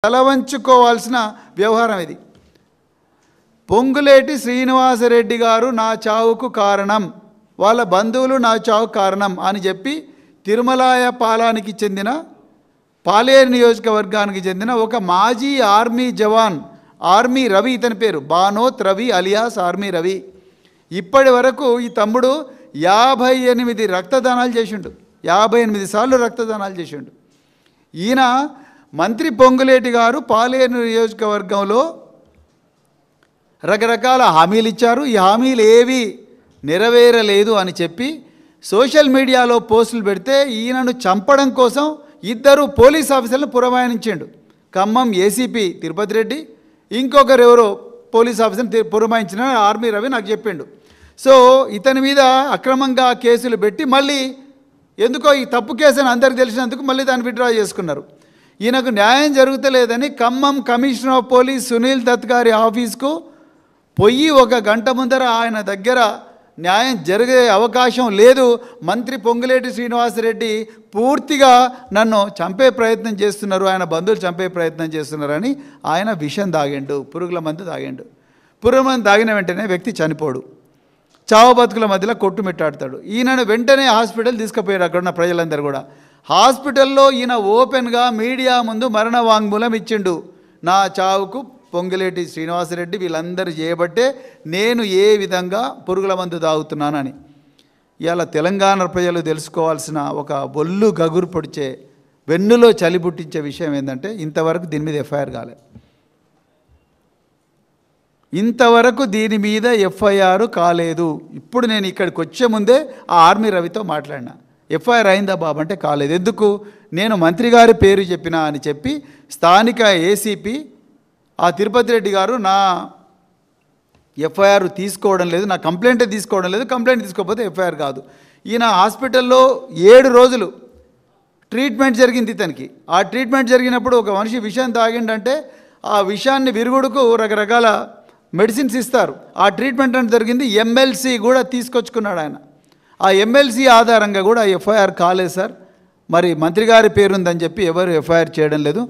తలవంచుకోవాల్సిన వ్యవహారం ఇది. పొంగులేటి శ్రీనివాసరెడ్డి గారు నా చావుకు కారణం, వాళ్ళ బంధువులు నా చావుకు కారణం అని చెప్పి తిరుమలాయ పాలానికి చెందిన పాలేరు నియోజకవర్గానికి చెందిన ఒక మాజీ ఆర్మీ జవాన్, ఆర్మీ రవి, ఇతని పేరు బానోత్ రవి అలియాస్ ఆర్మీ రవి. ఇప్పటి వరకు ఈ తమ్ముడు 58 రక్తదానాలు చేసిండు, 58 సార్లు రక్తదానాలు చేసిండు. ఈయన మంత్రి పొంగులేటి గారు పాలేరు నియోజకవర్గంలో రకరకాల హామీలు ఇచ్చారు. ఈ హామీలు ఏవి నెరవేరలేదు అని చెప్పి సోషల్ మీడియాలో పోస్టులు పెడితే ఈయనను చంపడం కోసం 2 పోలీస్ ఆఫీసర్లను పురమాయించాడు. ఖమ్మం ఏసీపీ తిరుపతి రెడ్డి, ఇంకొకరు ఎవరో పోలీస్ ఆఫీసర్ని పురమాయించిన ఆర్మీ రవి నాకు చెప్పిండు. సో ఇతని మీద అక్రమంగా కేసులు పెట్టి మళ్ళీ ఎందుకో ఈ తప్పు కేసు అని అందరికీ తెలిసినందుకు మళ్ళీ దాన్ని విత్డ్రా చేసుకున్నారు. ఈయనకు న్యాయం జరుగుతలేదని Khammam commissioner of police Sunil Dutt గారి ఆఫీస్కు పోయి 1 గంట ముందర ఆయన దగ్గర న్యాయం జరిగే అవకాశం లేదు, మంత్రి పొంగులేటి శ్రీనివాసరెడ్డి పూర్తిగా నన్ను చంపే ప్రయత్నం చేస్తున్నారు, ఆయన బంధువులు చంపే ప్రయత్నం చేస్తున్నారని ఆయన విషం తాగిండు, పురుగుల మందు తాగిండు. పురుగుల మందు తాగిన వెంటనే వ్యక్తి చనిపోడు, చావు బతుకుల మధ్యలో కొట్టుమిట్టాడతాడు. ఈయనను వెంటనే హాస్పిటల్ తీసుకుపోయారు. అక్కడ ఉన్న ప్రజలందరూ కూడా హాస్పిటల్లో ఈయన ఓపెన్గా మీడియా ముందు మరణ వాంగ్మూలం ఇచ్చిండు. నా చావుకు పొంగులేటి శ్రీనివాసరెడ్డి వీళ్ళందరూ చేయబట్టే నేను ఏ విధంగా పురుగుల మందు తాగుతున్నానని. ఇవాళ తెలంగాణ ప్రజలు తెలుసుకోవాల్సిన ఒక బొల్లు గగురు పొడిచే, వెన్నులో చలి పుట్టించే విషయం ఏంటంటే ఇంతవరకు దీని మీద ఎఫ్ఐఆర్ కాలేదు. ఇంతవరకు దీని మీద ఎఫ్ఐఆర్ కాలేదు. ఇప్పుడు నేను ఇక్కడికి వచ్చే ముందే ఆ ఆర్మీ రవితో మాట్లాడినా, ఎఫ్ఐఆర్ అయిందా బాబు అంటే కాలేదు. ఎందుకు? నేను మంత్రి గారి పేరు చెప్పినా అని చెప్పి స్థానిక ఏసీపీ ఆ తిరుపతి రెడ్డి గారు నా ఎఫ్ఐఆర్ తీసుకోవడం లేదు, నా కంప్లైంటే తీసుకోవడం లేదు, కంప్లైంట్ తీసుకోకపోతే ఎఫ్ఐఆర్ కాదు. ఈయన హాస్పిటల్లో 7 రోజులు ట్రీట్మెంట్ జరిగింది ఇతనికి. ఆ ట్రీట్మెంట్ జరిగినప్పుడు ఒక మనిషి విషం తాగిండంటే ఆ విషాన్ని విరుగుడుకు రకరకాల మెడిసిన్స్ ఇస్తారు. ఆ ట్రీట్మెంట్ అంటే జరిగింది. ఎమ్మెల్సీ కూడా తీసుకొచ్చుకున్నాడు ఆయన. ఆ ఎమ్మెల్సీ ఆధారంగా కూడా ఎఫ్ఐఆర్ కాలేదు సార్, మరి మంత్రి గారి పేరుందని చెప్పి ఎవరు ఎఫ్ఐఆర్ చేయడం లేదు.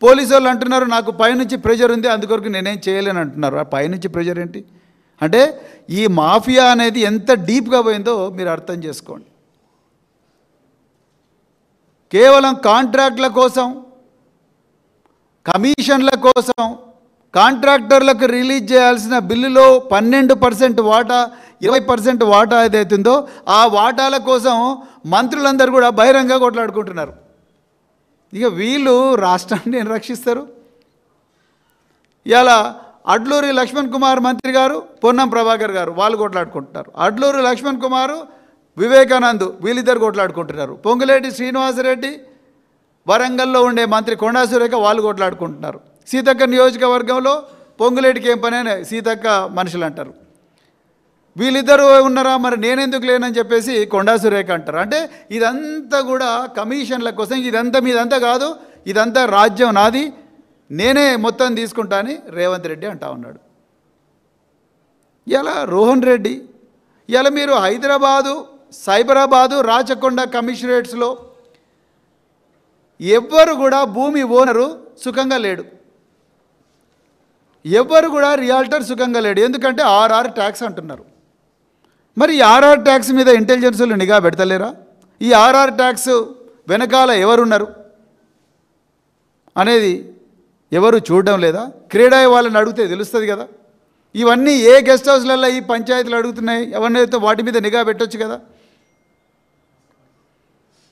పోలీసు వాళ్ళు అంటున్నారు నాకు పైనుంచి ప్రెషర్ ఉంది అందుకొరకు నేనేం చేయలేను అంటున్నారు. ఆ పైనుంచి ప్రెషర్ ఏంటి అంటే ఈ మాఫియా అనేది ఎంత డీప్గా పోయిందో మీరు అర్థం చేసుకోండి. కేవలం కాంట్రాక్ట్ల కోసం, కమిషన్ల కోసం, కాంట్రాక్టర్లకు రిలీజ్ చేయాల్సిన బిల్లులో 12% వాటా, 20% వాటా ఏదైతుందో ఆ వాటాల కోసం మంత్రులందరూ కూడా బహిరంగ కొట్లాడుకుంటున్నారు. ఇక వీళ్ళు రాష్ట్రాన్ని రక్షిస్తారు. ఇలా అడ్లూరి లక్ష్మణ్ కుమార్ మంత్రి గారు, పొన్నం ప్రభాకర్ గారు వాళ్ళు కొట్లాడుకుంటున్నారు. అడ్లూరి లక్ష్మణ్ కుమారు, వివేకానంద్ వీళ్ళిద్దరు కొట్లాడుకుంటున్నారు. పొంగులేటి శ్రీనివాసరెడ్డి, వరంగల్లో ఉండే మంత్రి కొండా సురేఖ వాళ్ళు కొట్లాడుకుంటున్నారు. సీతక్క నియోజకవర్గంలో పొంగులేటికి ఏం పని అని సీతక్క మనుషులు అంటారు. వీళ్ళిద్దరూ ఉన్నారా, మరి నేనెందుకు లేనని చెప్పేసి కొండా సురేఖ అంటారు. అంటే ఇదంతా కూడా కమిషన్ల కోసం, ఇదంతా మీదంతా కాదు, ఇదంతా రాజ్యం నాది, నేనే మొత్తం తీసుకుంటా అని రేవంత్ రెడ్డి అంటా ఉన్నాడు. ఇలా రోహన్ రెడ్డి, ఇలా మీరు హైదరాబాదు, సైబరాబాదు, రాచకొండ కమిషనరేట్స్లో ఎవ్వరు కూడా భూమి ఓనరు సుఖంగా లేడు, ఎవ్వరు కూడా రియాల్టర్ సుఖంగా లేడు. ఎందుకంటే ఆర్ఆర్ ట్యాక్స్ అంటున్నారు. మరి ఈ ఆర్ఆర్ ట్యాక్స్ మీద ఇంటెలిజెన్స్లు నిఘా పెడతలేరా? ఈ ఆర్ఆర్ ట్యాక్స్ వెనకాల ఎవరున్నారు అనేది ఎవరు చూడడం లేదా? క్రీడా వాళ్ళని అడిగితే తెలుస్తుంది కదా. ఇవన్నీ ఏ గెస్ట్ హౌస్లలో ఈ పంచాయతీలు అడుగుతున్నాయి, ఎవరినైతే వాటి మీద నిఘా పెట్టవచ్చు కదా.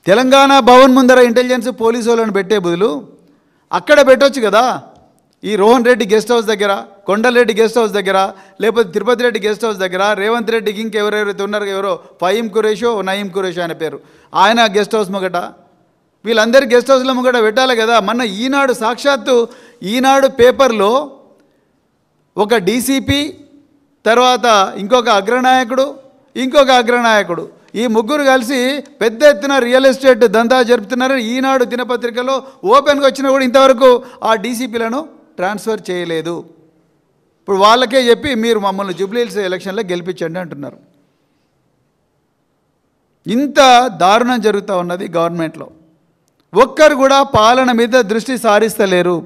తెలంగాణ భవన్ ముందర ఇంటెలిజెన్స్ పోలీసు వాళ్ళని పెట్టే బదులు అక్కడ పెట్టవచ్చు కదా. ఈ రోహన్ రెడ్డి గెస్ట్ హౌస్ దగ్గర, కొండలరెడ్డి గెస్ట్ హౌస్ దగ్గర, లేకపోతే తిరుపతి రెడ్డి గెస్ట్ హౌస్ దగ్గర, రేవంత్ రెడ్డికి ఇంకెవరెవరైతే ఉన్నారో, ఎవరో ఫహీం ఖురేషో నయీం ఖురేషో ఆయన పేరు, ఆయన గెస్ట్ హౌస్ ముంగట, వీళ్ళందరి గెస్ట్ హౌస్ల ముంగట పెట్టాలి కదా. మొన్న ఈనాడు, సాక్షాత్తు ఈనాడు పేపర్లో ఒక డీసీపీ, తర్వాత ఇంకొక అగ్రనాయకుడు ఈ ముగ్గురు కలిసి పెద్ద ఎత్తున రియల్ ఎస్టేట్ దందా జరుపుతున్నారు. ఈనాడు దినపత్రికలో ఓపెన్గా వచ్చినా కూడా ఇంతవరకు ఆ డీసీపీలను ట్రాన్స్ఫర్ చేయలేదు. ఇప్పుడు వాళ్ళకే చెప్పి మీరు మమ్మల్ని జూబ్లీహిల్స్ ఎలక్షన్లో గెలిపించండి అంటున్నారు. ఇంత దారుణం జరుగుతూ ఉన్నది గవర్నమెంట్లో. ఒక్కరు కూడా పాలన మీద దృష్టి సారిస్తలేరు.